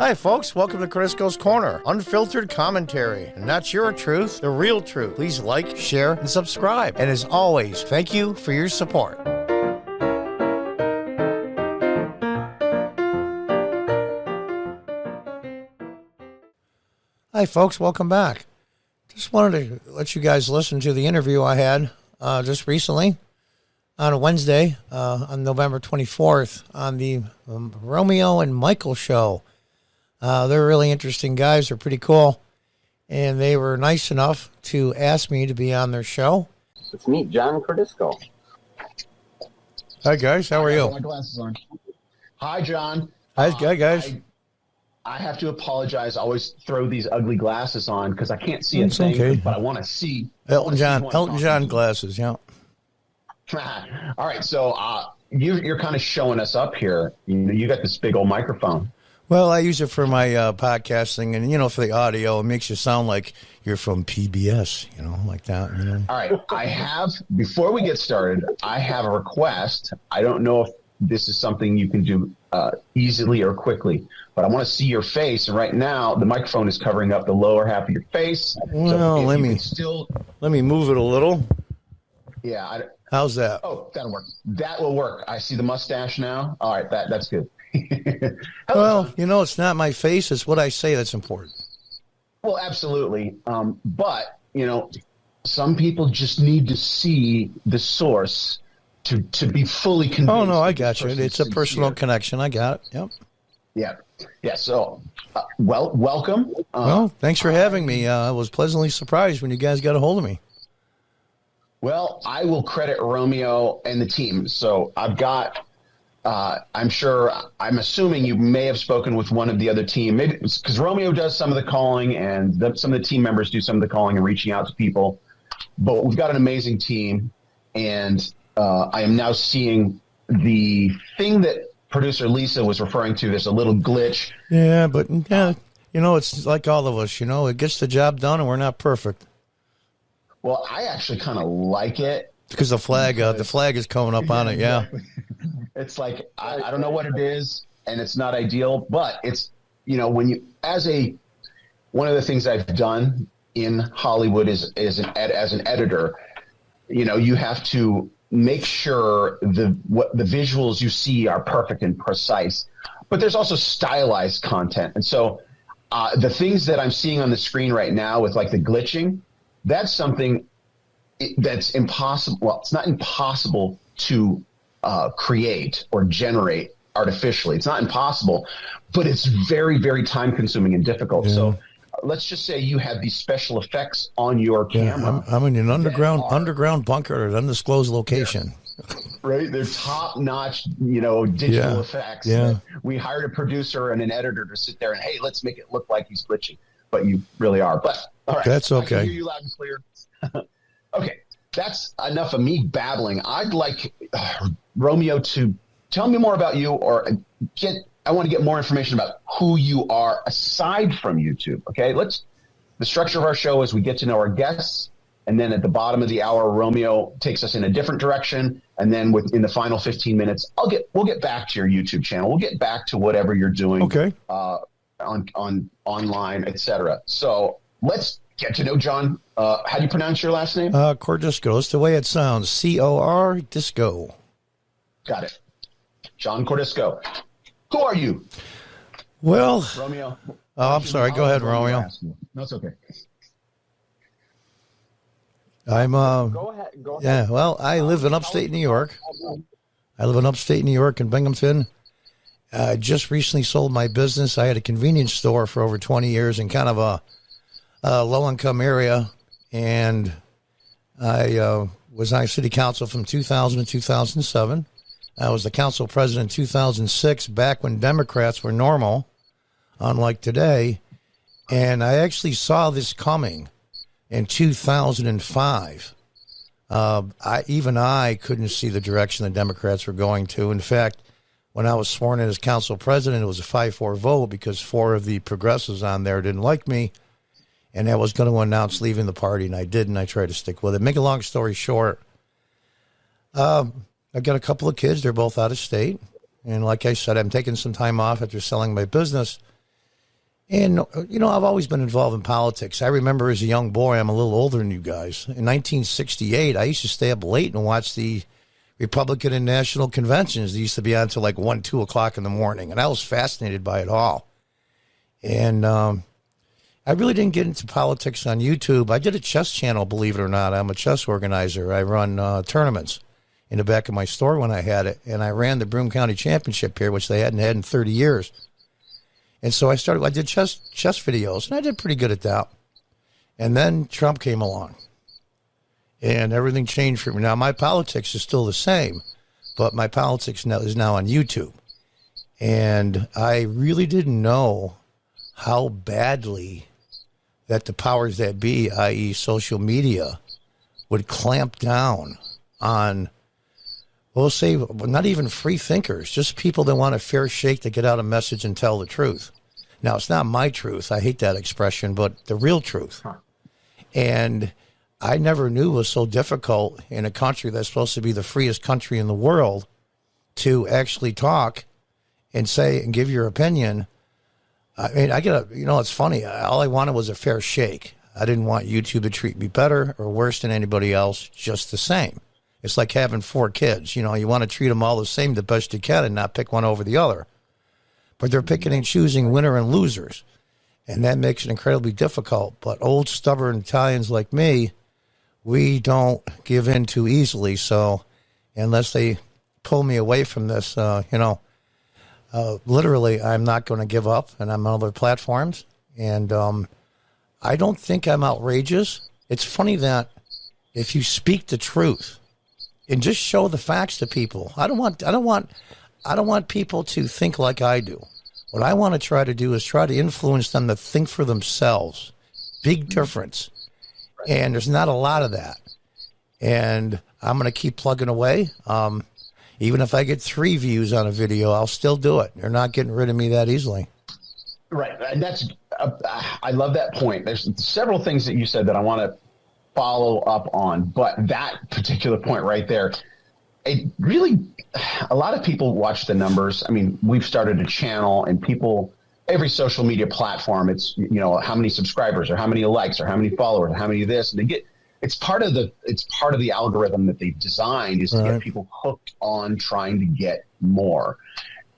Hi, folks. Welcome to Crisco's Corner. Unfiltered commentary. And that's your truth, the real truth. Please like, share, and subscribe. And as always, thank you for your support. Hi, folks. Welcome back. Just wanted to let you guys listen to the interview I had just recently on a Wednesday on November 24th on the Romeo and Michael Show. They're really interesting guys. They're pretty cool. And they were nice enough to ask me to be on their show. Let's meet John Cordisco. Hi, guys. How are you? My glasses on. Hi, John. Hi, guys. I have to apologize. I always throw these ugly glasses on because I can't see a thing, but I want to see. Elton John glasses, yeah. All right, so you're kind of showing us up here. You got this big old microphone. Well, I use it for my podcasting and, for the audio. It makes you sound like you're from PBS, like that. All right, before we get started, I have a request. I don't know if this is something you can do easily or quickly, but I want to see your face. And right now, the microphone is covering up the lower half of your face. Well, let me move it a little. Yeah. How's that? Oh, that'll work. That will work. I see the mustache now. All right, that's good. Well, it's not my face. It's what I say that's important. Well, absolutely. But, some people just need to see the source to be fully convinced. Oh, no, I got you. It's a personal connection. I got it. Yep. Yeah. So, welcome. Well, thanks for having me. I was pleasantly surprised when you guys got a hold of me. Well, I will credit Romeo and the team. So I've got, I'm assuming you may have spoken with one of the other team, maybe because Romeo does some of the calling and some of the team members do some of the calling and reaching out to people. But we've got an amazing team. And I am now seeing the thing that producer Lisa was referring to. There's a little glitch. Yeah, but, it's like all of us, it gets the job done and we're not perfect. Well, I actually kind of like it. Because the flag is coming up on it, yeah. It's like, I don't know what it is, and it's not ideal, but it's, when you, one of the things I've done in Hollywood as an editor, you have to make sure the visuals you see are perfect and precise, but there's also stylized content. And so the things that I'm seeing on the screen right now with like the glitching, that's something that's impossible. Well, it's not impossible to create or generate artificially. It's not impossible, but it's very, very time consuming and difficult. Yeah. So let's just say you have these special effects on your camera. I'm in an underground bunker at an undisclosed location. Yeah. Right. They're top notch, digital effects. Yeah. We hired a producer and an editor to sit there and, hey, let's make it look like he's glitching. But you really are. But all right. That's okay. I can hear you loud and clear. Okay. That's enough of me babbling. I'd like Romeo to tell me more about you, or I want to get more information about who you are aside from YouTube. Okay. The structure of our show is we get to know our guests, and then at the bottom of the hour, Romeo takes us in a different direction. And then within the final 15 minutes, we'll get back to your YouTube channel. We'll get back to whatever you're doing. Okay. On online, etc. So let's get to know John. How do you pronounce your last name? Cordisco. It's the way it sounds. C-O-R Disco. Got it. John Cordisco. Who are you? Well, Romeo. Oh, I'm sorry. Go ahead, Romeo. No, it's okay. I'm Go ahead. Yeah. Well, I live in upstate New York. In Binghamton. I just recently sold my business. I had a convenience store for over 20 years in kind of a low-income area, and I was on city council from 2000 to 2007. I was the council president in 2006, back when Democrats were normal, unlike today, and I actually saw this coming in 2005. I couldn't see the direction the Democrats were going to. In fact, when I was sworn in as council president, it was a 5-4 vote because 4 of the progressives on there didn't like me, and I was going to announce leaving the party, and I did, and I tried to stick with it. Make a long story short, I've got a couple of kids. They're both out of state, and like I said, I'm taking some time off after selling my business, And, I've always been involved in politics. I remember as a young boy, I'm a little older than you guys. In 1968, I used to stay up late and watch the Republican and national conventions. They used to be on until like 1, 2 o'clock in the morning. And I was fascinated by it all. And I really didn't get into politics on YouTube. I did a chess channel, believe it or not. I'm a chess organizer. I run tournaments in the back of my store when I had it. And I ran the Broome County Championship here, which they hadn't had in 30 years. And so I did chess videos, and I did pretty good at that. And then Trump came along, and everything changed for me. Now, my politics is still the same, but my politics is now on YouTube. And I really didn't know how badly that the powers that be, i.e. social media, would clamp down on, we'll say, not even free thinkers, just people that want a fair shake to get out a message and tell the truth. Now, it's not my truth. I hate that expression, but the real truth. Huh. And I never knew it was so difficult in a country that's supposed to be the freest country in the world to actually talk and say and give your opinion. I mean, it's funny. All I wanted was a fair shake. I didn't want YouTube to treat me better or worse than anybody else, just the same. It's like having 4 kids. You want to treat them all the same the best you can and not pick one over the other. But they're picking and choosing winner and losers. And that makes it incredibly difficult. But old, stubborn Italians like me, we don't give in too easily. So unless they pull me away from this, literally, I'm not going to give up. And I'm on other platforms. And I don't think I'm outrageous. It's funny that if you speak the truth, and just show the facts to people. I don't want people to think like I do. What I want to try to do is try to influence them to think for themselves. Big difference. And there's not a lot of that. And I'm going to keep plugging away. Even if I get 3 views on a video, I'll still do it. They're not getting rid of me that easily. Right. And that's, I love that point. There's several things that you said that I want to follow up on, but that particular point right there, it really, a lot of people watch the numbers. I mean, we've started a channel and people, every social media platform, it's, how many subscribers or how many likes or how many followers or how many of this, and they get, it's part of the algorithm that they've designed is to get people hooked on trying to get more.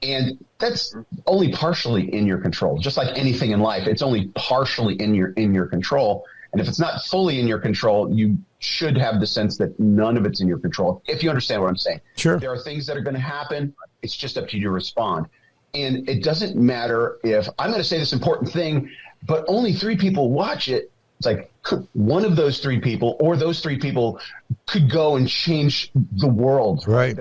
And that's only partially in your control. Just like anything in life, it's only partially in your control. And if it's not fully in your control, you should have the sense that none of it's in your control, if you understand what I'm saying. Sure. There are things that are going to happen. It's just up to you to respond. And it doesn't matter if I'm going to say this important thing, but only 3 people watch it. It's like one of those 3 people or those 3 people could go and change the world. Right.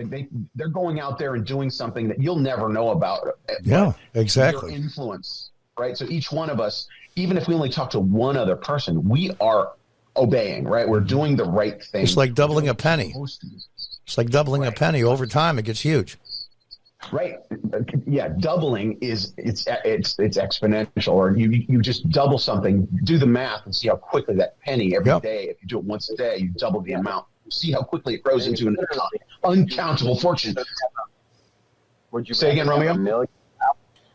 They're going out there and doing something that you'll never know about. Yeah, exactly. Your influence, right? So each one of us, even if we only talk to one other person, we are obeying, right? We're doing the right thing. It's like doubling a penny. It's like doubling a penny. Over time, it gets huge. Right. Yeah. Doubling it's exponential, or you just double something, do the math and see how quickly that penny every day, if you do it once a day, you double the amount. See how quickly it grows into an uncountable fortune. Would you say again, Romeo?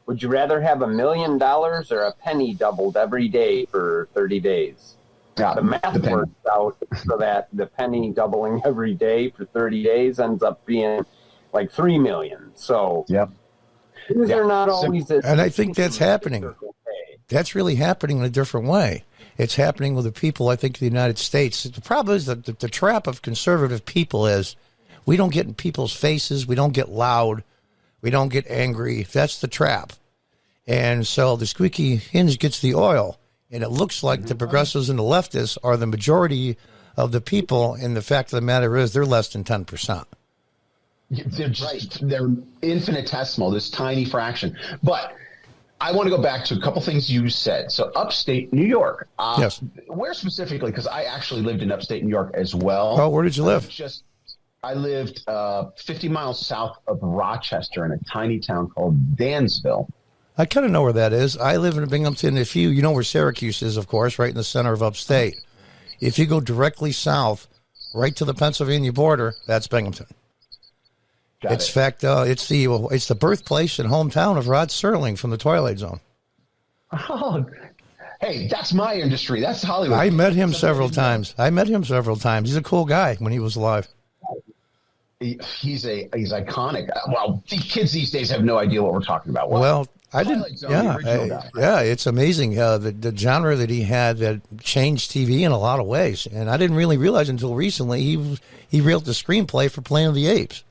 Would you rather have $1 million or a penny doubled every day for 30 days? Yeah, the math works out so that the penny doubling every day for 30 days ends up being like 3 million. So these are not always. And I think that's happening. That's really happening in a different way. It's happening with the people, I think, in the United States. The problem is that the trap of conservative people is we don't get in people's faces. We don't get loud. We don't get angry. That's the trap. And so the squeaky hinge gets the oil. And it looks like the progressives and the leftists are the majority of the people. And the fact of the matter is they're less than 10%. They're infinitesimal, this tiny fraction. But I want to go back to a couple things you said. So upstate New York. Yes. Where specifically? Because I actually lived in upstate New York as well. Oh, where did you live? I lived 50 miles south of Rochester in a tiny town called Dansville. I kind of know where that is. I live in Binghamton. If you know where Syracuse is, of course, right in the center of upstate. If you go directly south, right to the Pennsylvania border, that's Binghamton. In fact, it's the birthplace and hometown of Rod Serling from the Twilight Zone. Oh, hey, that's my industry. That's Hollywood. I met him several times. He's a cool guy when he was alive. He's iconic. Well, the kids these days have no idea what we're talking about. Well, I didn't. Yeah, it's amazing the genre that he had that changed TV in a lot of ways, and I didn't really realize until recently he wrote the screenplay for Planet of the Apes.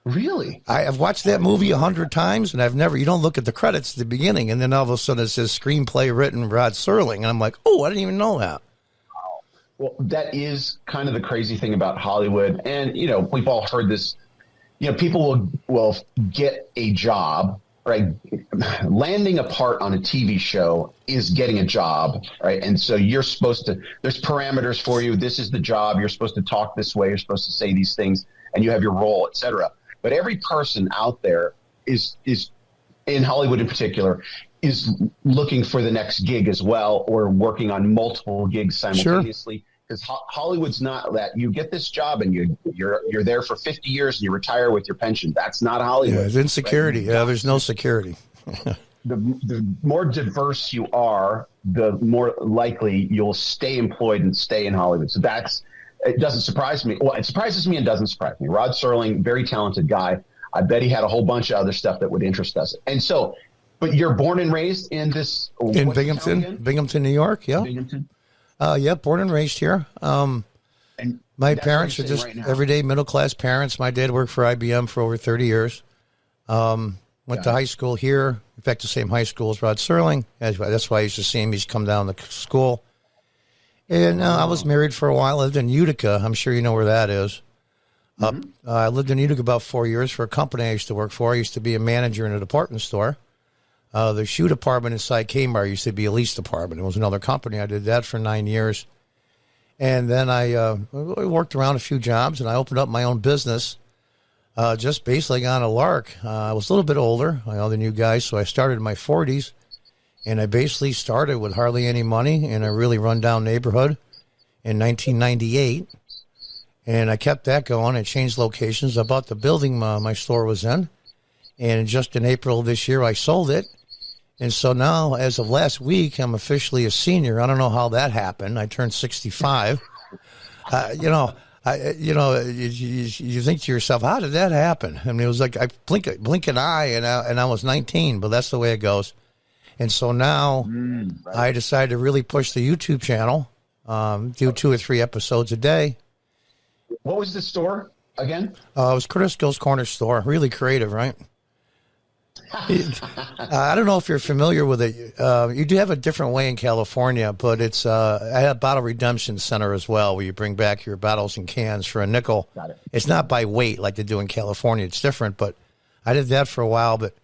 Really? I've watched that movie 100 times, and you don't look at the credits at the beginning, and then all of a sudden it says screenplay written Rod Serling, and I'm like, oh, I didn't even know that. Well, that is kind of the crazy thing about Hollywood, and we've all heard this. People will get a job, right? Landing a part on a TV show is getting a job, right? And so you're supposed to. There's parameters for you. This is the job. You're supposed to talk this way. You're supposed to say these things, and you have your role, etc. But every person out there is in Hollywood in particular is looking for the next gig as well, or working on multiple gigs simultaneously. Because Hollywood's not that you get this job and you're there for 50 years and you retire with your pension. That's not Hollywood. Yeah, it's insecurity. Right? Yeah, there's no security. The more diverse you are, the more likely you'll stay employed and stay in Hollywood. So it doesn't surprise me. Well, it surprises me and doesn't surprise me. Rod Serling, very talented guy. I bet he had a whole bunch of other stuff that would interest us. And so, but you're born and raised in Binghamton, New York. Yeah. Binghamton. Born and raised here. And my parents are just everyday middle-class parents. My dad worked for IBM for over 30 years. Went to high school here. In fact, the same high school as Rod Serling. That's why I used to see him. He'd come down to school. And I was married for a while. I lived in Utica. I'm sure you know where that is. I lived in Utica about 4 years for a company I used to work for. I used to be a manager in a department store. The shoe department inside Kmart used to be a lease department. It was another company. I did that for 9 years. And then I worked around a few jobs, and I opened up my own business just basically on a lark. I was a little bit older than you guys, so I started in my 40s. And I basically started with hardly any money in a really rundown neighborhood in 1998. And I kept that going. I changed locations. I bought the building my store was in. And just in April of this year, I sold it. And so now, as of last week, I'm officially a senior. I don't know how that happened. I turned 65. You think to yourself, how did that happen? I mean, it was like I blink an eye, and I was 19. But that's the way it goes. And so now I decided to really push the YouTube channel, do 2 or 3 episodes a day. What was the store again? It was Curtis Gill's Corner Store. Really creative, right? I don't know if you're familiar with it. You do have a different way in California, but it's I have a bottle redemption center as well, where you bring back your bottles and cans for a nickel. Got it. It's not by weight like they do in California. It's different, but I did that for a while. But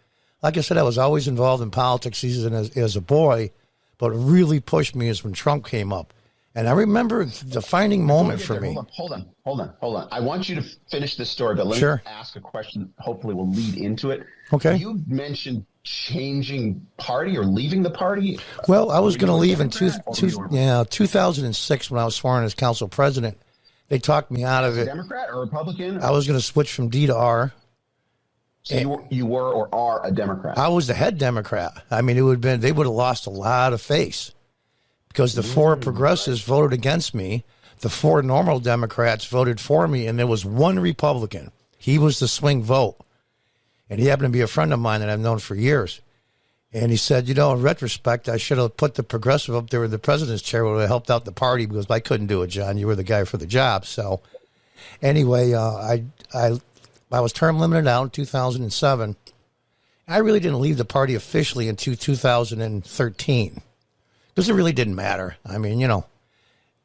like I said, I was always involved in politics as a boy, but what really pushed me is when Trump came up. And I remember the defining moment for me. Hold on. I want you to finish this story, but let me ask a question. Hopefully will lead into it. Okay. You mentioned changing party or leaving the party. Well, I was going to leave in 2006 when I was sworn as council president. They talked me out of it. Democrat or Republican? I was going to switch from D to R. So you were or are a Democrat? I was the head Democrat. I mean, they would have lost a lot of face because the 4 progressives voted against me. The 4 normal Democrats voted for me, and there was 1 Republican. He was the swing vote. And he happened to be a friend of mine that I've known for years. And he said, in retrospect, I should have put the progressive up there in the president's chair. It would have helped out the party because I couldn't do it, John. You were the guy for the job. So anyway, I was term limited out in 2007. I really didn't leave the party officially until 2013 because it really didn't matter. I mean,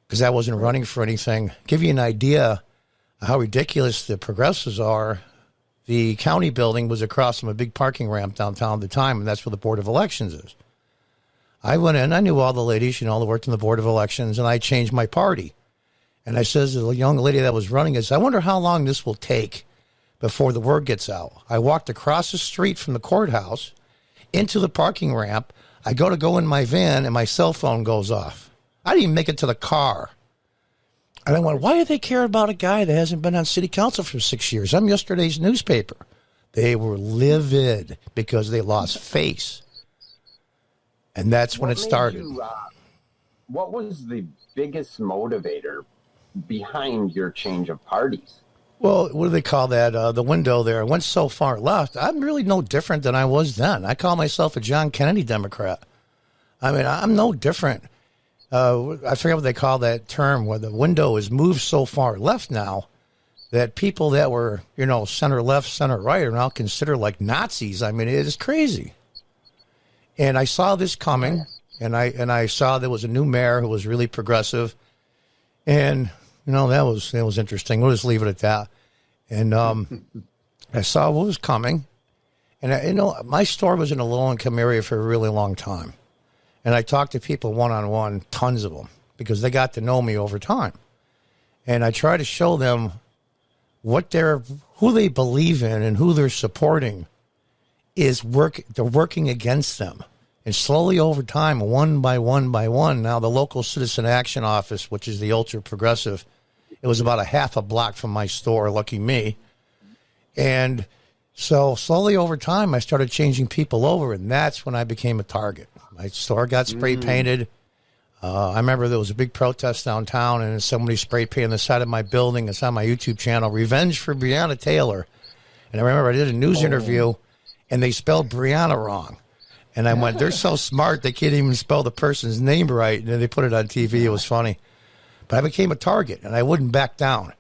because I wasn't running for anything. Give you an idea how ridiculous the progressives are. The county building was across from a big parking ramp downtown at the time, and that's where the Board of Elections is. I went in, I knew all the ladies, that worked in the Board of Elections, and I changed my party. And I says to the young lady that was running, I wonder how long this will take before the word gets out. I walked across the street from the courthouse into the parking ramp. I go in my van, and my cell phone goes off. I didn't even make it to the car. And I went, why do they care about a guy that hasn't been on city council for 6 years? I'm yesterday's newspaper. They were livid because they lost face. And that's when it started. What was the biggest motivator behind your change of parties? Well, what do they call that? The window there. I went so far left. I'm really no different than I was then. I call myself a John Kennedy Democrat. I mean, I'm no different. I forget what they call that term, where the window is moved so far left now that people that were, center left, center right are now considered like Nazis. I mean, it is crazy. And I saw this coming, and I saw there was a new mayor who was really progressive, and that was interesting. We'll just leave it at that. And I saw what was coming, and my store was in a low-income area for a really long time, and I talked to people one-on-one, tons of them, because they got to know me over time, and I try to show them who they believe in and who they're supporting they're working against them. And slowly over time, one by one by one, now the local citizen action office, which is the ultra progressive, it was about a half a block from my store, lucky me. And so slowly over time, I started changing people over, and that's when I became a target. My store got spray painted. I remember there was a big protest downtown, and somebody spray painted the side of my building. It's on my YouTube channel, Revenge for Breonna Taylor. And I remember I did a news interview, and they spelled Breonna wrong. And I went, they're so smart, they can't even spell the person's name right. And then they put it on TV. It was funny. But I became a target, and I wouldn't back down.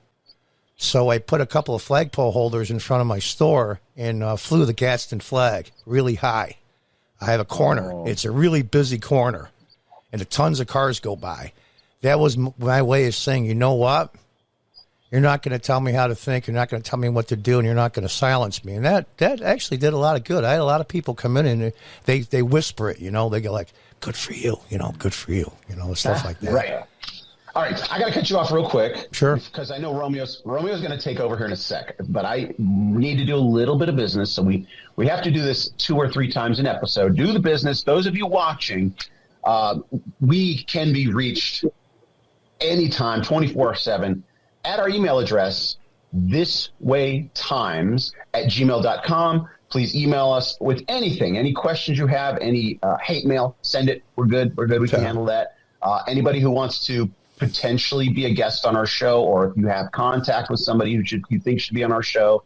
So I put a couple of flagpole holders in front of my store and flew the Gadsden flag really high. I have a corner. It's a really busy corner, and tons of cars go by. That was my way of saying, you know what? You're not going to tell me how to think. You're not going to tell me what to do, and you're not going to silence me. And that actually did a lot of good. I had a lot of people come in, and they whisper it, They go like, good for you, good for you, stuff like that. Right. All right. I got to cut you off real quick. Sure. Because I know Romeo's going to take over here in a sec, but I need to do a little bit of business. So we have to do this 2 or 3 times an episode. Do the business. Those of you watching, we can be reached anytime, 24/7. At our email address, thiswaytimes@gmail.com. Please email us with anything, any questions you have, any hate mail, send it. We're good. We can handle that. Anybody who wants to potentially be a guest on our show, or if you have contact with somebody you think should be on our show,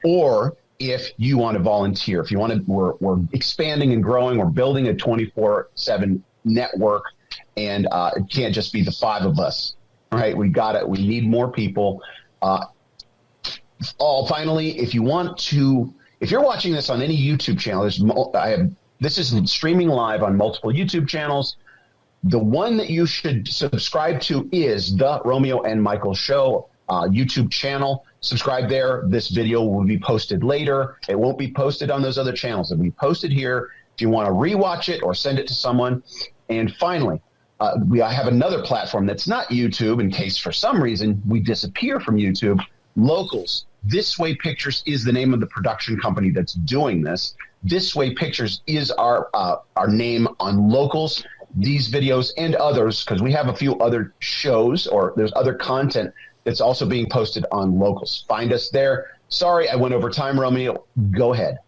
or if you want to volunteer, if you want to, we're expanding and growing. We're building a 24/7 network, and it can't just be the 5 of us. Right, we got it. We need more people. Finally, if you're watching this on any YouTube channel, this is streaming live on multiple YouTube channels. The one that you should subscribe to is the Romeo and Michael Show YouTube channel. Subscribe there. This video will be posted later. It won't be posted on those other channels. It'll be posted here if you want to rewatch it or send it to someone. And finally, I have another platform that's not YouTube in case for some reason we disappear from YouTube. Locals. This Way Pictures is the name of the production company that's doing this. This Way Pictures is our name on Locals. These videos and others, because we have a few other shows or there's other content that's also being posted on Locals. Find us there. Sorry, I went over time, Romeo. Go ahead.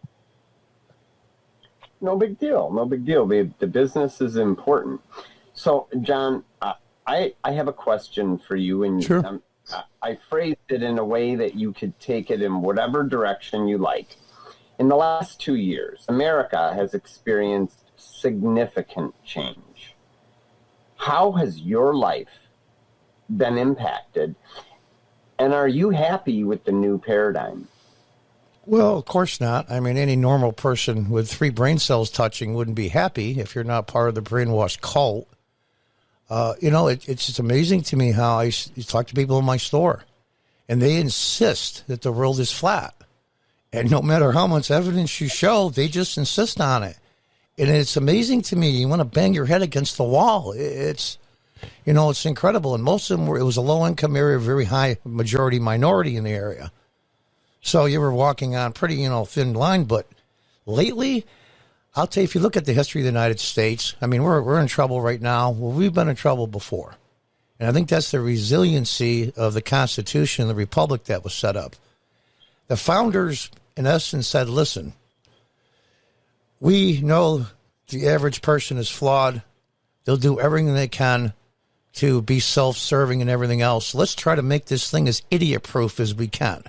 No big deal. The business is important. So, John, I have a question for you, and sure. I phrased it in a way that you could take it in whatever direction you like. In the last 2 years, America has experienced significant change. How has your life been impacted, and are you happy with the new paradigm? Well, of course not. I mean, any normal person with 3 brain cells touching wouldn't be happy if you're not part of the brainwashed cult. It's just amazing to me how you talk to people in my store, and they insist that the world is flat. And no matter how much evidence you show, they just insist on it. And it's amazing to me. You want to bang your head against the wall. It's incredible. And most of them it was a low-income area, very high majority minority in the area. So you were walking on pretty, thin line. But lately, I'll tell you, if you look at the history of the United States, I mean, we're in trouble right now. Well, we've been in trouble before. And I think that's the resiliency of the Constitution, the republic that was set up. The founders, in essence, said, listen, we know the average person is flawed. They'll do everything they can to be self-serving and everything else. Let's try to make this thing as idiot-proof as we can.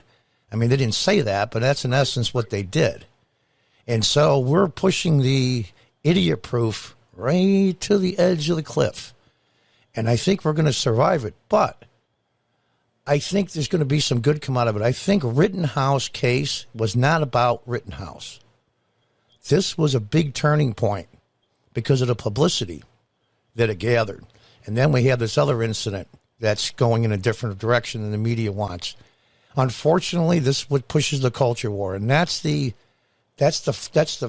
I mean, they didn't say that, but that's in essence what they did. And so we're pushing the idiot-proof right to the edge of the cliff. And I think we're going to survive it. But I think there's going to be some good come out of it. I think Rittenhouse case was not about Rittenhouse. This was a big turning point because of the publicity that it gathered. And then we have this other incident that's going in a different direction than the media wants. Unfortunately, this is what pushes the culture war. And that's the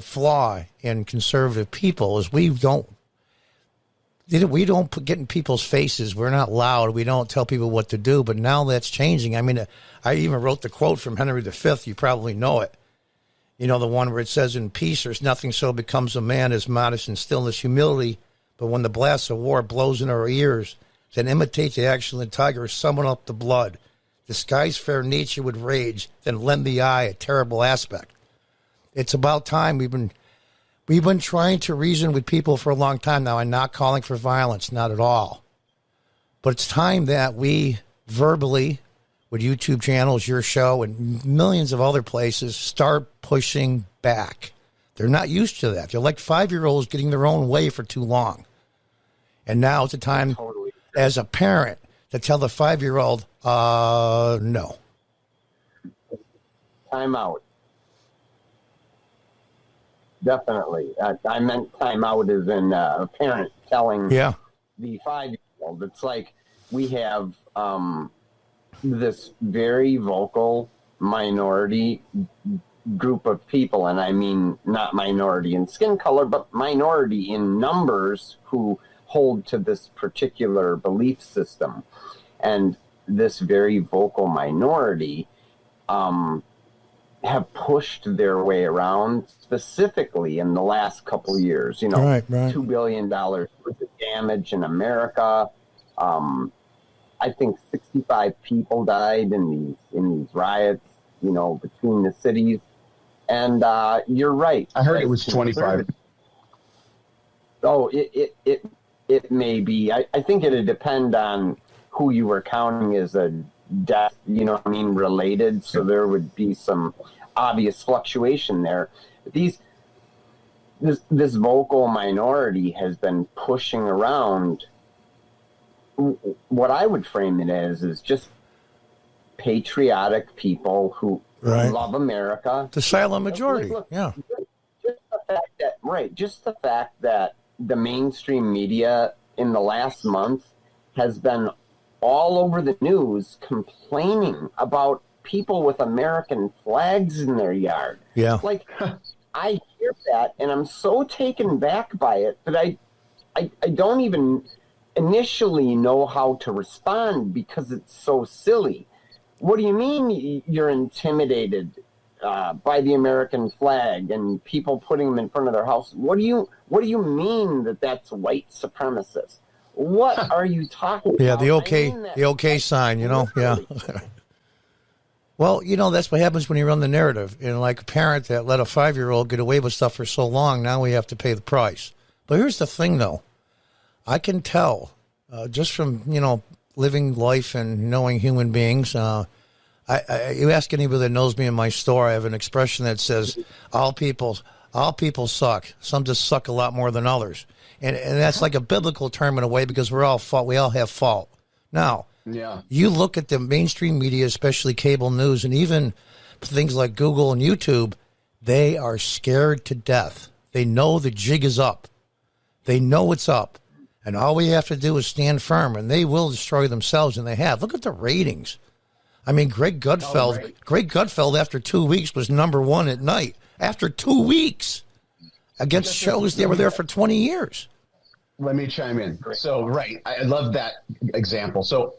flaw in conservative people is we don't get in people's faces. We're not loud. We don't tell people what to do. But now that's changing. I mean, I even wrote the quote from Henry V. You probably know it. You know, the one where it says, in peace, there's nothing so becomes a man as modest in stillness, humility. But when the blast of war blows in our ears, then imitate the action of the tiger, summon up the blood. Disguise fair nature with rage, then lend the eye a terrible aspect. It's about time. We've been trying to reason with people for a long time now. I'm not calling for violence, not at all. But it's time that we verbally, with YouTube channels, your show, and millions of other places, start pushing back. They're not used to that. They're like 5-year-olds getting their own way for too long. And now it's the time, as a parent, to tell the 5-year-old, no. Time out. Definitely. I meant time out as in a parent telling the 5-year-old. It's like we have this very vocal minority group of people, and I mean not minority in skin color, but minority in numbers who hold to this particular belief system. And this very vocal minority have pushed their way around, specifically in the last couple of years. You know, $2 billion worth of damage in America. I think 65 people died in these riots, you know, between the cities. And you're right. I heard it was 25. Oh, it may be. I think it'd depend on who you were counting as a death, you know what I mean, related. So there would be some obvious fluctuation there. This vocal minority has been pushing around what I would frame it as is just patriotic people who love America. The silent majority. Look, just the fact that the mainstream media in the last month has been all over the news complaining about people with American flags in their yard. Yeah. Like, I hear that and I'm so taken back by it that I don't even initially know how to respond because it's so silly. What do you mean you're intimidated by the American flag and people putting them in front of their house? What do you mean that that's white supremacist? What are you talking about? Yeah, the okay sign, you know. Yeah. Well, you know, that's what happens when you run the narrative. And like a parent that let a 5-year-old get away with stuff for so long, now we have to pay the price. But here's the thing, though. I can tell just from, you know, living life and knowing human beings. You ask anybody that knows me in my store, I have an expression that says, all people suck. Some just suck a lot more than others. And that's like a biblical term in a way because we all have fault. Now, you look at the mainstream media, especially cable news, and even things like Google and YouTube, they are scared to death. They know the jig is up. They know it's up. And all we have to do is stand firm, and they will destroy themselves, and they have. Look at the ratings. I mean, Greg Gutfeld, after 2 weeks, was #1 at night. After 2 weeks against shows that were there for 20 years. Let me chime in. So, I love that example. So,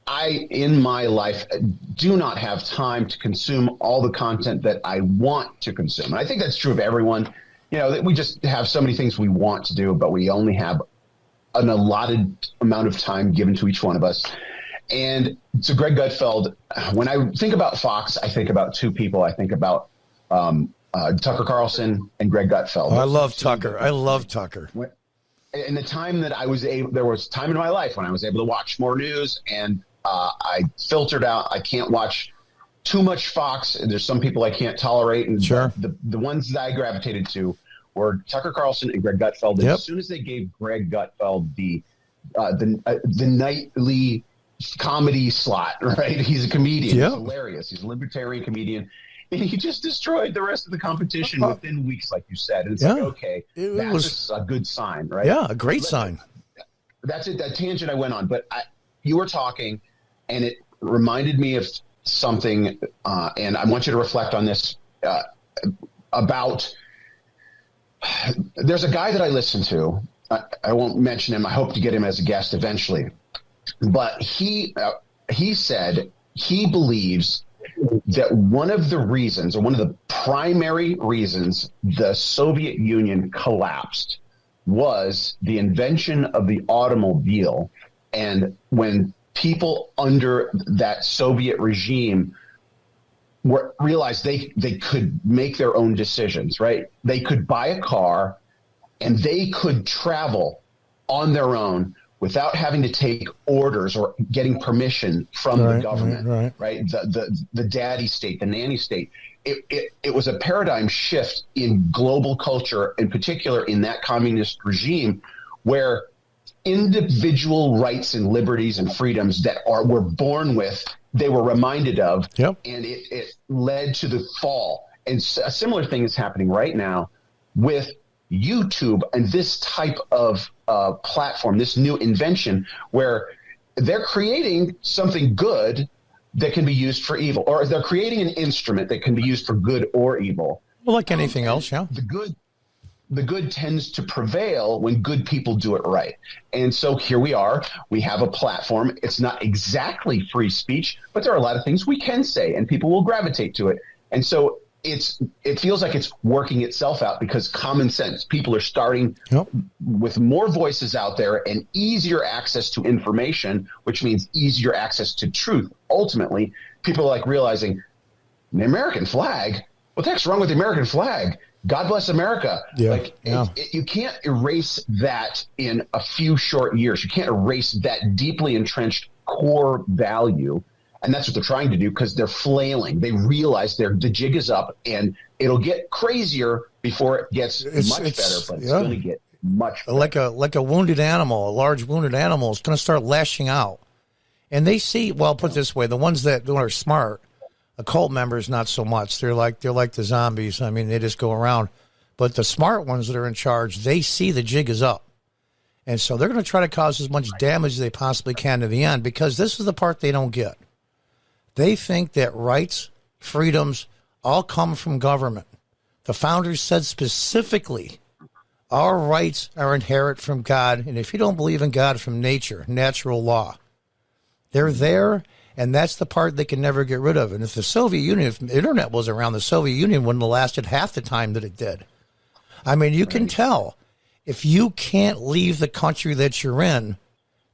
I in my life do not have time to consume all the content that I want to consume. And I think that's true of everyone. You know, that we just have so many things we want to do, but we only have an allotted amount of time given to each one of us. And so Greg Gutfeld, when I think about Fox, I think about two people. I think about Tucker Carlson and Greg Gutfeld. Oh, I love Tucker. I love Tucker. In the time that I was able, there was time in my life when I was able to watch more news, and I filtered out. I can't watch too much Fox. There's some people I can't tolerate, and sure. the ones that I gravitated to were Tucker Carlson and Greg Gutfeld. And as soon as they gave Greg Gutfeld the nightly comedy slot, right? He's a comedian. He's hilarious. He's a libertarian comedian. And he just destroyed the rest of the competition within weeks, like you said. And it's like, okay, that's a good sign, right? Yeah, a great sign. That's it. That tangent I went on. But you were talking, and it reminded me of something, and I want you to reflect on this about – there's a guy that I listen to. I won't mention him. I hope to get him as a guest eventually. But he said he believes – that one of the reasons, or one of the primary reasons the Soviet Union collapsed was the invention of the automobile. And when people under that Soviet regime realized they could make their own decisions, right? They could buy a car and they could travel on their own without having to take orders or getting permission from the government, right? The daddy state, the nanny state. It was a paradigm shift in global culture, in particular in that communist regime, where individual rights and liberties and freedoms that were born with, they were reminded of, and it led to the fall. And a similar thing is happening right now with YouTube and this type of platform, this new invention, where they're creating something good that can be used for evil, or they're creating an instrument that can be used for good or evil. Well, like anything else, yeah. The good tends to prevail when good people do it right. And so here we are. We have a platform. It's not exactly free speech, but there are a lot of things we can say, and people will gravitate to it. And so it feels like it's working itself out because common sense, people are starting with more voices out there and easier access to information, which means easier access to truth. Ultimately, people are like realizing the American flag, what the heck's wrong with the American flag? God bless America. You can't erase that in a few short years. You can't erase that deeply entrenched core value. And that's what they're trying to do because they're flailing. They realize the jig is up, and it'll get crazier before it gets much better, but it's going to get much better. Like a wounded animal, a large wounded animal is going to start lashing out. And they see, well, put it this way, the ones that are smart, occult members, not so much. They're like the zombies. I mean, they just go around. But the smart ones that are in charge, they see the jig is up. And so they're going to try to cause as much damage as they possibly can to the end, because this is the part they don't get. They think that rights, freedoms, all come from government. The founders said specifically, our rights are inherent from God, and if you don't believe in God, from nature, natural law. They're there, and that's the part they can never get rid of. And if the Soviet Union, if the internet was around, the Soviet Union wouldn't have lasted half the time that it did. I mean, you can tell, if you can't leave the country that you're in,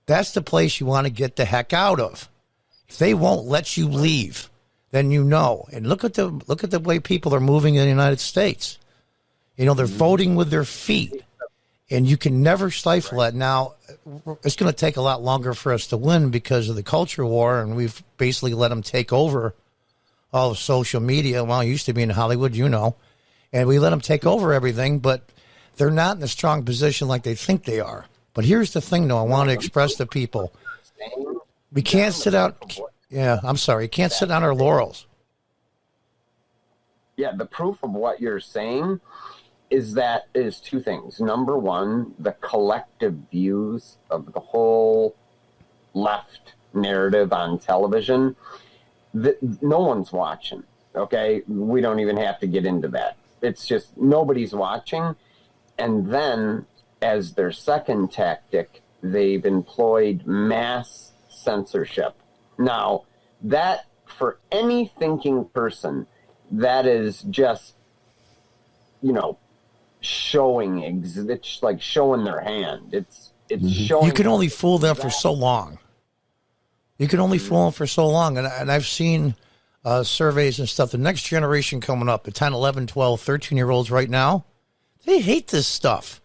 that's the place you want to get the heck out of. If they won't let you leave, then you know. And look at the way people are moving in the United States. You know, they're voting with their feet, and you can never stifle that. Now, it's going to take a lot longer for us to win because of the culture war, and we've basically let them take over all of social media. Well, it used to be in Hollywood, you know, and we let them take over everything, but they're not in a strong position like they think they are. But here's the thing, though, I want to express to people. We can't sit out. Yeah, I'm sorry. You can't sit on our laurels. Yeah, the proof of what you're saying is two things. Number one, the collective views of the whole left narrative on television. No one's watching. Okay, we don't even have to get into that. It's just nobody's watching. And then, as their second tactic, they've employed mass censorship. Now, that, for any thinking person, that is just, showing, it's like showing their hand. It's showing. You can only fool them for so long. You can only fool them for so long. And I've seen surveys and stuff, the next generation coming up, the 10, 11, 12, 13-year-olds right now, they hate this stuff.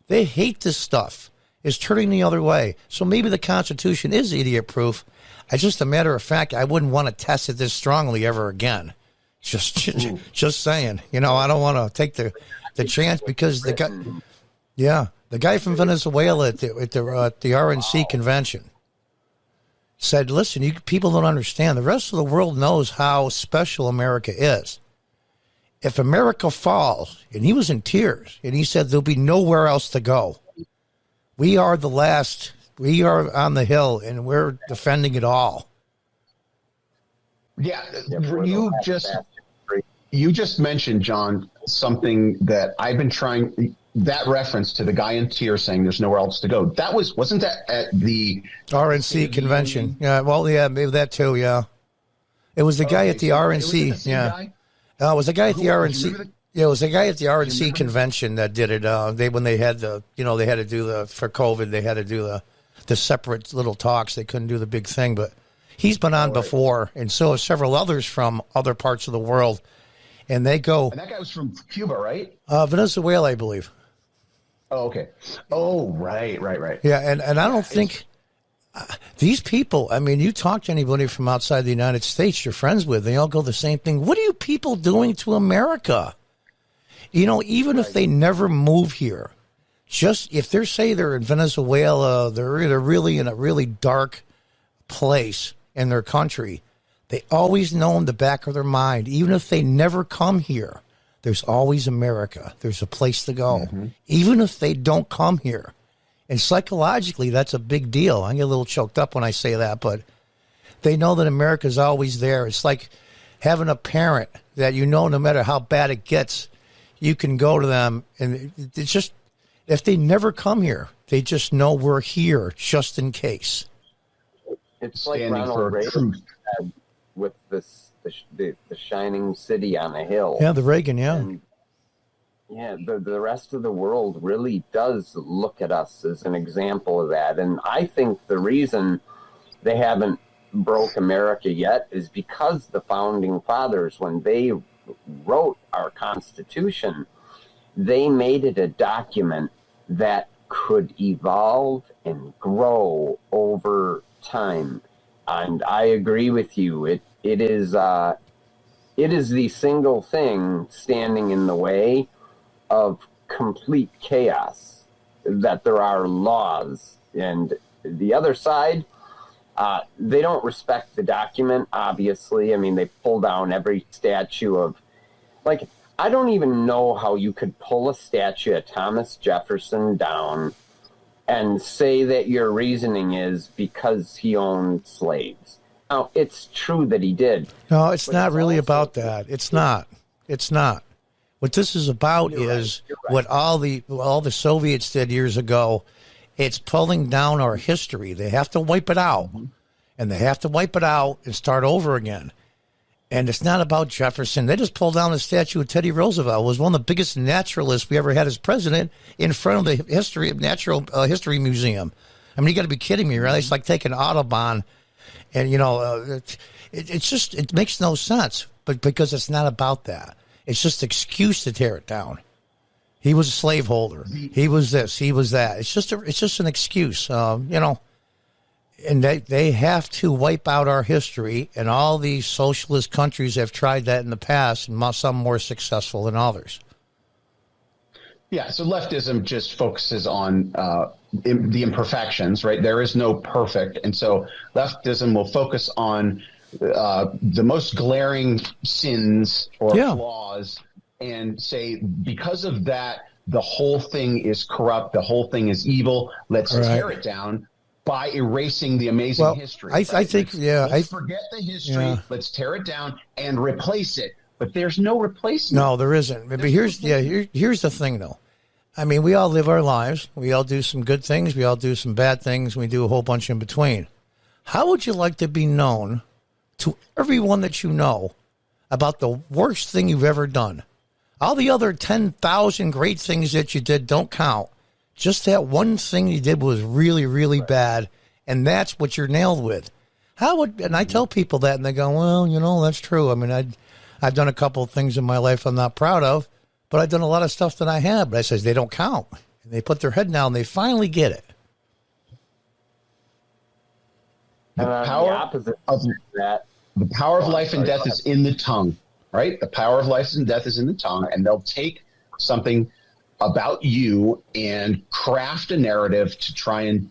They hate this stuff. It's turning the other way. So maybe the Constitution is idiot-proof. It's just a matter of fact, I wouldn't want to test it this strongly ever again. Just saying. You know, I don't want to take the chance because the guy from Venezuela at the RNC convention said, listen, people don't understand. The rest of the world knows how special America is. If America falls, and he was in tears, and he said there'll be nowhere else to go. We are the last. We are on the hill, and we're defending it all. Yeah, you just mentioned, John, something that I've been trying. That reference to the guy in tears saying there's nowhere else to go. Wasn't that at the RNC convention? Yeah, well, yeah, maybe that too. Yeah, it was the guy at the RNC. Yeah, it was the guy at the RNC. Yeah, it was the guy at the RNC convention that did it. When they had they had to do for COVID, they had to do the separate little talks. They couldn't do the big thing, but he's been on before, and so have several others from other parts of the world. And they go. And that guy was from Cuba, right? Venezuela, I believe. Oh, okay. Oh, right. Yeah, and I don't think these people, I mean, you talk to anybody from outside the United States you're friends with, they all go the same thing. What are you people doing to America? You know, even if they never move here, just if they're in Venezuela, they're really in a really dark place in their country, they always know in the back of their mind, even if they never come here, there's always America. There's a place to go, even if they don't come here. And psychologically, that's a big deal. I get a little choked up when I say that, but they know that America's always there. It's like having a parent that no matter how bad it gets, you can go to them, and it's just, if they never come here, they just know we're here just in case. It's like Ronald Reagan said with the shining city on a hill. Yeah, the Reagan, yeah. And, the rest of the world really does look at us as an example of that. And I think the reason they haven't broke America yet is because the founding fathers, when they wrote our Constitution, they made it a document that could evolve and grow over time. And I agree with you. It is the single thing standing in the way of complete chaos, that there are laws. And the other side, they don't respect the document, obviously. I mean, they pull down every statue of, like, I don't even know how you could pull a statue of Thomas Jefferson down and say that your reasoning is because he owned slaves. Now, it's true that he did. No, it's not really about that. It's not. What this is about is what all the Soviets did years ago. It's pulling down our history. They have to wipe it out, and they have to wipe it out and start over again. And it's not about Jefferson. They just pulled down the statue of Teddy Roosevelt. It was one of the biggest naturalists we ever had as president in front of the Natural History Museum. I mean, you got to be kidding me, right? It's like taking Audubon, and it makes no sense. But because it's not about that, it's just an excuse to tear it down. He was a slaveholder. He was this. He was that. It's just an excuse, And they have to wipe out our history, and all these socialist countries have tried that in the past, and some more successful than others. Yeah, so leftism just focuses on the imperfections, right? There is no perfect, and so leftism will focus on the most glaring sins or flaws and say, because of that, the whole thing is corrupt, the whole thing is evil, let's tear it down. By erasing the amazing history. I think, let's forget the history. Let's tear it down and replace it. But there's no replacement. No, there isn't. But here's the thing, though. I mean, we all live our lives. We all do some good things. We all do some bad things. We do a whole bunch in between. How would you like to be known to everyone that you know about the worst thing you've ever done? All the other 10,000 great things that you did don't count. Just that one thing you did was really, really bad, and that's what you're nailed with. And I tell people that, and they go, well, that's true. I mean, I've done a couple of things in my life I'm not proud of, but I've done a lot of stuff that I have. But I says they don't count. And they put their head down, and they finally get it. The power of life and death is in the tongue, right? The power of life and death is in the tongue, and they'll take something about you and craft a narrative to try and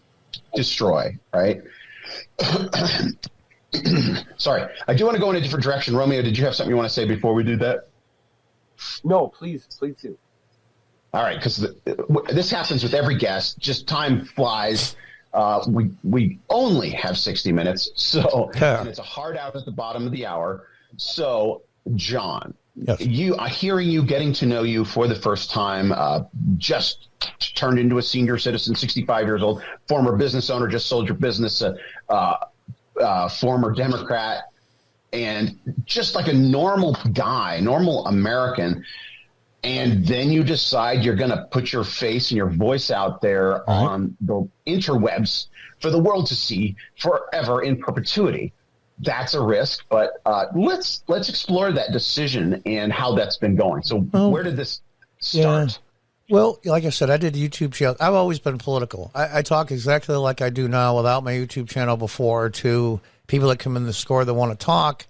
destroy, right? Sorry, I do want to go in a different direction. Romeo, did you have something you want to say before we do that? No, please do. All right, because this happens with every guest. Just time flies. We only have 60 minutes, so and it's a hard out at the bottom of the hour. So, John, yes. Hearing you, getting to know you for the first time, just turned into a senior citizen, 65 years old, former business owner, just sold your business, former Democrat, and just like a normal guy, normal American. And then you decide you're going to put your face and your voice out there on the interwebs for the world to see forever in perpetuity. That's a risk, but let's explore that decision and how that's been going. So where did this start? Yeah. Well, like I said, I did a YouTube channel. I've always been political. I talk exactly like I do now without my YouTube channel before to people that come in the store that want to talk.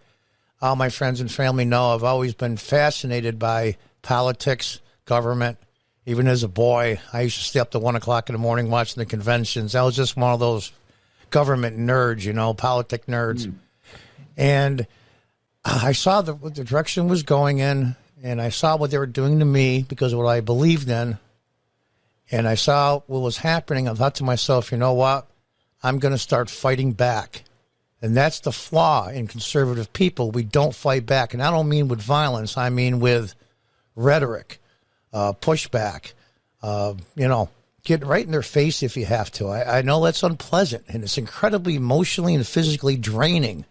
All my friends and family know I've always been fascinated by politics, government. Even as a boy, I used to stay up to 1 o'clock in the morning watching the conventions. I was just one of those government nerds, politic nerds. And I saw what the direction was going in, and I saw what they were doing to me because of what I believed in. And I saw what was happening. I thought to myself, you know what? I'm going to start fighting back. And that's the flaw in conservative people. We don't fight back. And I don't mean with violence. I mean with rhetoric, pushback, get right in their face if you have to. I know that's unpleasant, and it's incredibly emotionally and physically draining.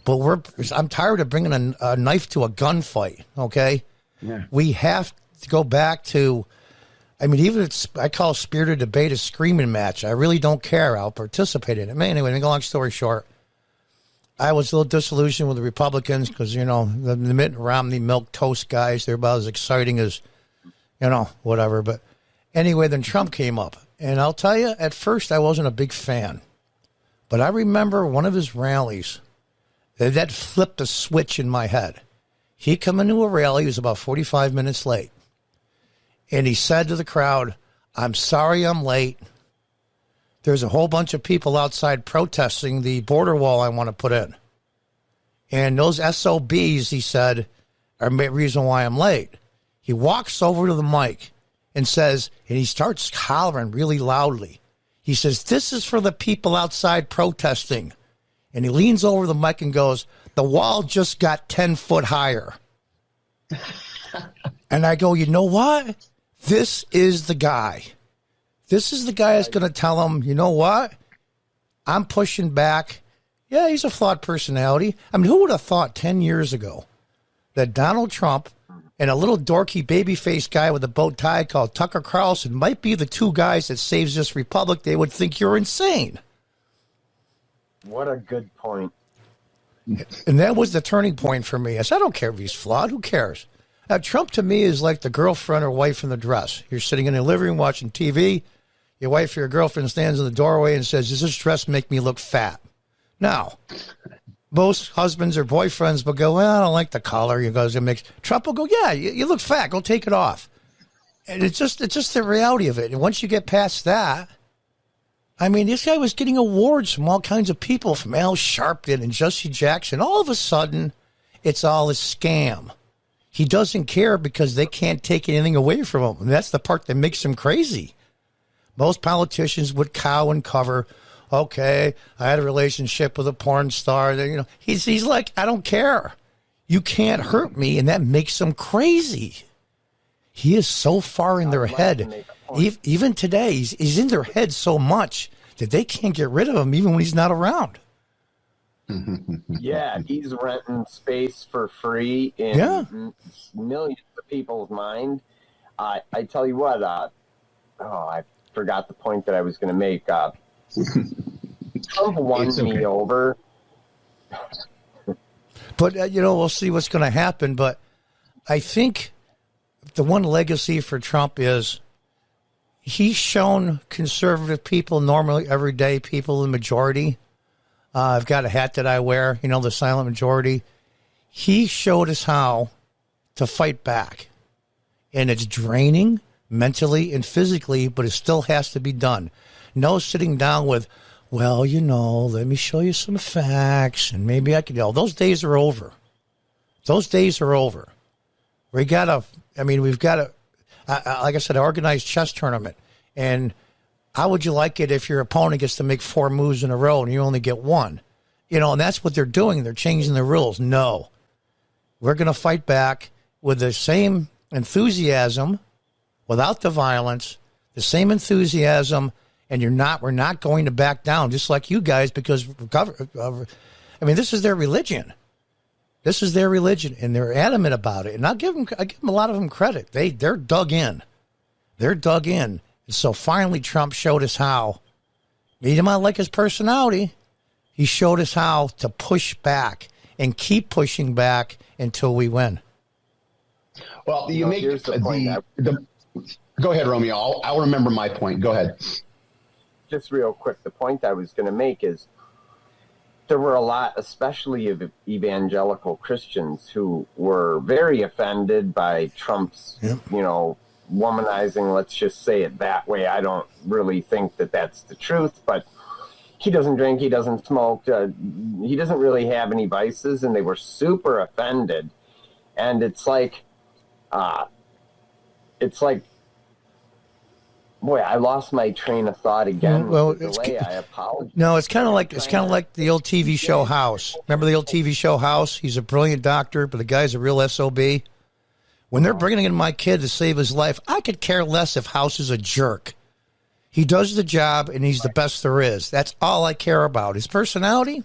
But I'm tired of bringing a knife to a gunfight, okay? Yeah. We have to go back to, I call spirited debate a screaming match. I really don't care. I'll participate in it. Anyway, to make a long story short, I was a little disillusioned with the Republicans because, the Mitt Romney milk toast guys, they're about as exciting as, whatever. But anyway, then Trump came up. And I'll tell you, at first I wasn't a big fan. But I remember one of his rallies that flipped a switch in my head. He come into a rally, he was about 45 minutes late. And he said to the crowd, "I'm sorry I'm late. There's a whole bunch of people outside protesting the border wall I want to put in. And those SOBs," he said, "are the reason why I'm late." He walks over to the mic and says, and he starts hollering really loudly. He says, "This is for the people outside protesting." And he leans over the mic and goes, "The wall just got 10 foot higher." And I go, you know what? This is the guy. This is the guy that's going to tell him, you know what? I'm pushing back. Yeah, he's a flawed personality. Who would have thought 10 years ago that Donald Trump and a little dorky baby-faced guy with a bow tie called Tucker Carlson might be the two guys that saves this republic? They would think you're insane. What a good point. And that was the turning point for me. I said, I don't care if he's flawed. Who cares? Trump to me is like the girlfriend or wife in the dress. You're sitting in the living room watching TV. Your wife or your girlfriend stands in the doorway and says, "Does this dress make me look fat?" Now, most husbands or boyfriends will go, "Well, I don't like the color." He goes, "It makes." Trump will go, "Yeah, you look fat. Go take it off." And it's just the reality of it. And once you get past that, this guy was getting awards from all kinds of people, from Al Sharpton and Jesse Jackson. All of a sudden, it's all a scam. He doesn't care because they can't take anything away from him. And that's the part that makes him crazy. Most politicians would cow and cover. Okay, I had a relationship with a porn star. He's like, I don't care. You can't hurt me, and that makes him crazy. He is so far in their head. Even today, he's in their head so much that they can't get rid of him even when he's not around. Yeah, he's renting space for free in millions of people's mind. I tell you what, I forgot the point that I was going to make. Trump won me over But, we'll see what's going to happen. But I think the one legacy for Trump is he's shown conservative people, normally everyday people, the majority. I've got a hat that I wear, the silent majority. He showed us how to fight back. And it's draining mentally and physically, but it still has to be done. No sitting down with, well, let me show you some facts and maybe I can. Those days are over. Those days are over. We've got to, like I said, organized chess tournament. And how would you like it if your opponent gets to make 4 moves in a row and you only get 1? And that's what they're doing. They're changing the rules. No. We're going to fight back with the same enthusiasm, without the violence, the same enthusiasm, and we're not going to back down, just like you guys, because this is their religion. This is their religion, and they're adamant about it. And I give them a lot of them credit. They're dug in. They're dug in. And so finally, Trump showed us how. You might like his personality. He showed us how to push back and keep pushing back until we win. Well, you make go ahead, Romeo. I'll remember my point. Go ahead. Just real quick, the point I was going to make is there were a lot, especially of evangelical Christians, who were very offended by Trump's, womanizing. Let's just say it that way. I don't really think that that's the truth, but he doesn't drink, he doesn't smoke, he doesn't really have any vices, and they were super offended. And it's like, boy, I lost my train of thought again. Well, I apologize. No, it's kind of like the old TV show House. Remember the old TV show House? He's a brilliant doctor, but the guy's a real SOB. When they're bringing in my kid to save his life, I could care less if House is a jerk. He does the job, and he's the best there is. That's all I care about. His personality,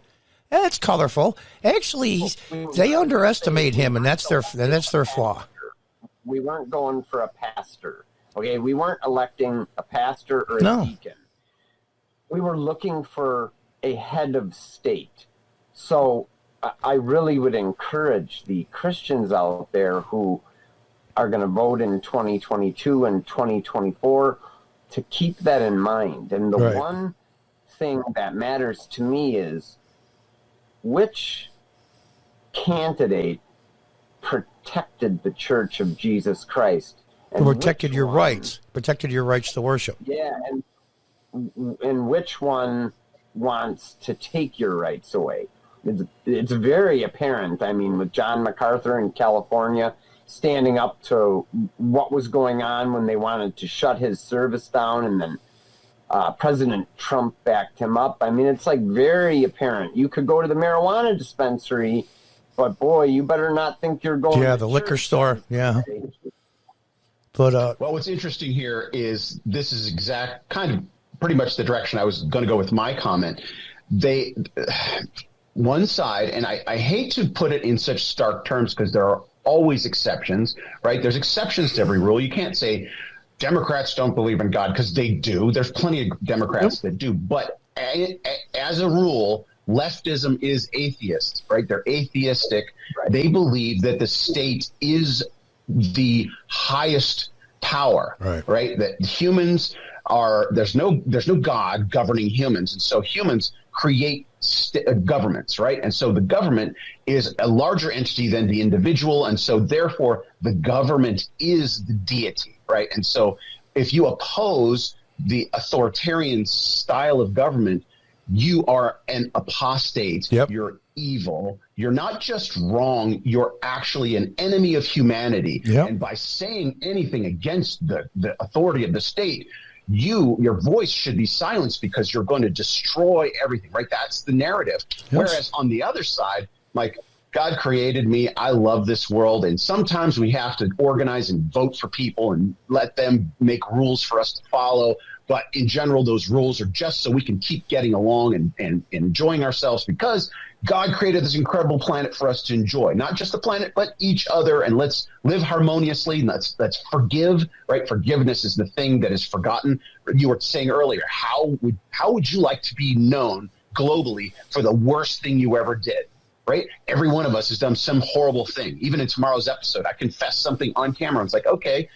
it's colorful. Actually, they underestimate him, and that's their flaw. We weren't going for a pastor. Okay, we weren't electing a pastor or a deacon. We were looking for a head of state. So I really would encourage the Christians out there who are going to vote in 2022 and 2024 to keep that in mind. And the one thing that matters to me is which candidate protected the Church of Jesus Christ. And protected your rights to worship. Yeah, and which one wants to take your rights away? It's very apparent. I mean, with John MacArthur in California standing up to what was going on when they wanted to shut his service down, and then President Trump backed him up. I mean, it's like very apparent. You could go to the marijuana dispensary, but boy, you better not think you're going to the liquor store. Yeah. But well, what's interesting here is this is kind of pretty much the direction I was going to go with my comment. One side, and I hate to put it in such stark terms because there are always exceptions, right? There's exceptions to every rule. You can't say Democrats don't believe in God, because they do. There's plenty of Democrats that do. But as a rule, leftism is atheist, right? They're atheistic. Right. They believe that the state is the highest power, right? That humans are, there's no God governing humans. And so humans create governments, right? And so the government is a larger entity than the individual. And so therefore the government is the deity, right? And so if you oppose the authoritarian style of government, you are an apostate. Yep. You're evil. You're not just wrong. You're actually an enemy of humanity. Yep. And by saying anything against the authority of the state, your voice should be silenced because you're going to destroy everything, right? That's the narrative. Yes. Whereas on the other side, like, God created me. I love this world. And sometimes we have to organize and vote for people and let them make rules for us to follow. But in general, those rules are just so we can keep getting along and enjoying ourselves, because God created this incredible planet for us to enjoy, not just the planet, but each other. And let's live harmoniously. And let's forgive, right? Forgiveness is the thing that is forgotten. You were saying earlier, how would you like to be known globally for the worst thing you ever did? right? Every one of us has done some horrible thing. Even in tomorrow's episode, I confess something on camera. It's like, okay,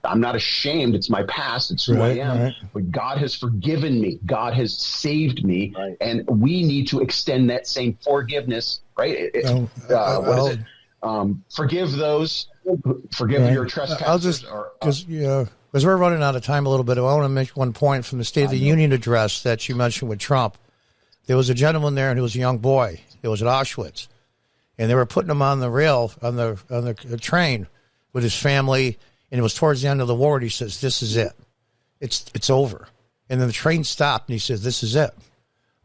I'm not ashamed. It's my past. It's who I am. Right. But God has forgiven me. God has saved me. Right. And we need to extend that same forgiveness, right? What is it? Forgive those, forgive your trespasses. I'll just, because we're running out of time a little bit, I want to make one point from the State of the Union address that you mentioned with Trump. There was a gentleman there, and he was a young boy. It was at Auschwitz. And they were putting him on the rail, on the train with his family. And it was towards the end of the war, and he says, this is it. It's over. And then the train stopped, and he says, this is it.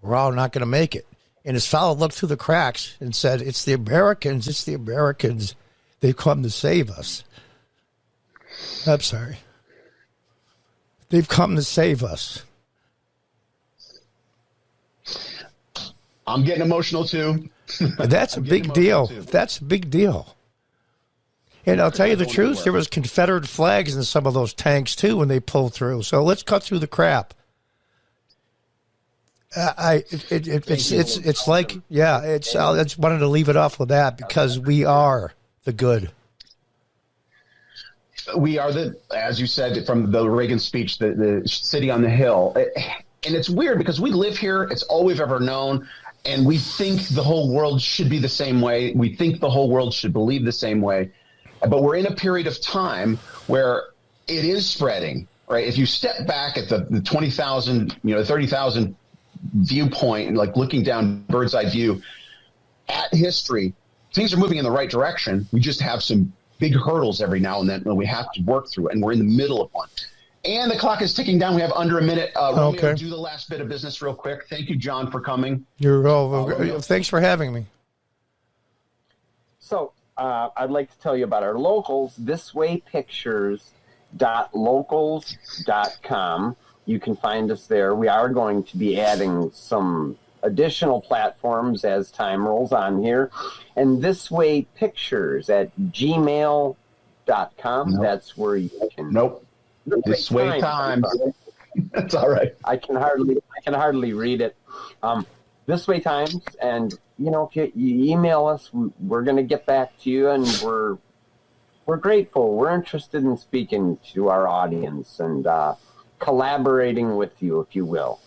We're all not going to make it. And his fellow looked through the cracks and said, it's the Americans. It's the Americans. They've come to save us. I'm sorry. They've come to save us. I'm getting emotional, too. That's a big deal. That's a big deal. And I'll tell you the truth, there was Confederate flags in some of those tanks, too, when they pulled through. So let's cut through the crap. I just wanted to leave it off with that because we are the good. We are as you said, from the Reagan speech, the city on the hill. And it's weird because we live here. It's all we've ever known. And we think the whole world should be the same way. We think the whole world should believe the same way. But we're in a period of time where it is spreading, right? If you step back at the 20,000, 30,000 viewpoint, and like looking down bird's eye view at history, things are moving in the right direction. We just have some big hurdles every now and then that we have to work through, and we're in the middle of one. And the clock is ticking down. We have under a minute. Romeo, do the last bit of business real quick. Thank you, John, for coming. You're welcome. Thanks for having me. So, I'd like to tell you about our locals, thiswaypictures.locals.com. You can find us there. We are going to be adding some additional platforms as time rolls on here. And This Way Pictures at gmail.com. That's where you can. This Way Times. That's all right. I can hardly read it. This Way Times, and if you email us, we're going to get back to you, and we're grateful. We're interested in speaking to our audience and collaborating with you, if you will.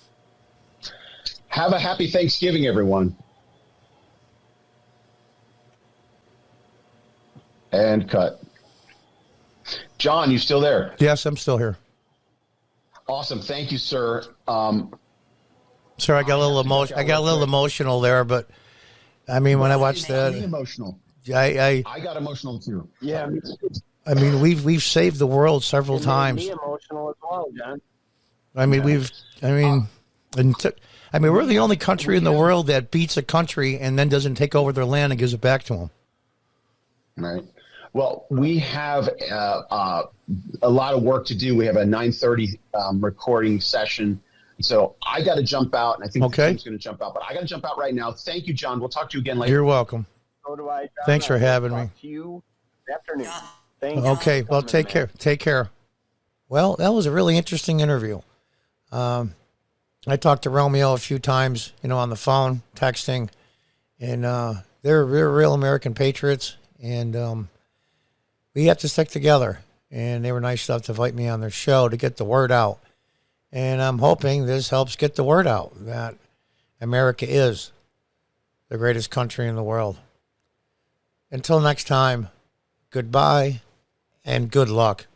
Have a happy Thanksgiving, everyone. And cut. John, you still there? Yes, I'm still here. Awesome. Thank you, sir. Sir, I got a little emotional there, but I mean, when I watched that, emotional. I got emotional too. Yeah. I mean, we've saved the world several times. Me emotional as well, John. I mean, we're the only country in the world that beats a country and then doesn't take over their land and gives it back to them. Right. Well, we have a lot of work to do. We have a 9:30 recording session. So I got to jump out, and I think the team's going to jump out. But I got to jump out right now. Thank you, John. We'll talk to you again later. You're welcome. So do I, John. Thanks for having me. Talk to you this afternoon. Thank you. Okay. Well, take care. Take care. Well, that was a really interesting interview. I talked to Romeo a few times, on the phone, texting, and they're real American patriots, and we have to stick together. And they were nice enough to invite me on their show to get the word out. And I'm hoping this helps get the word out that America is the greatest country in the world. Until next time, goodbye and good luck.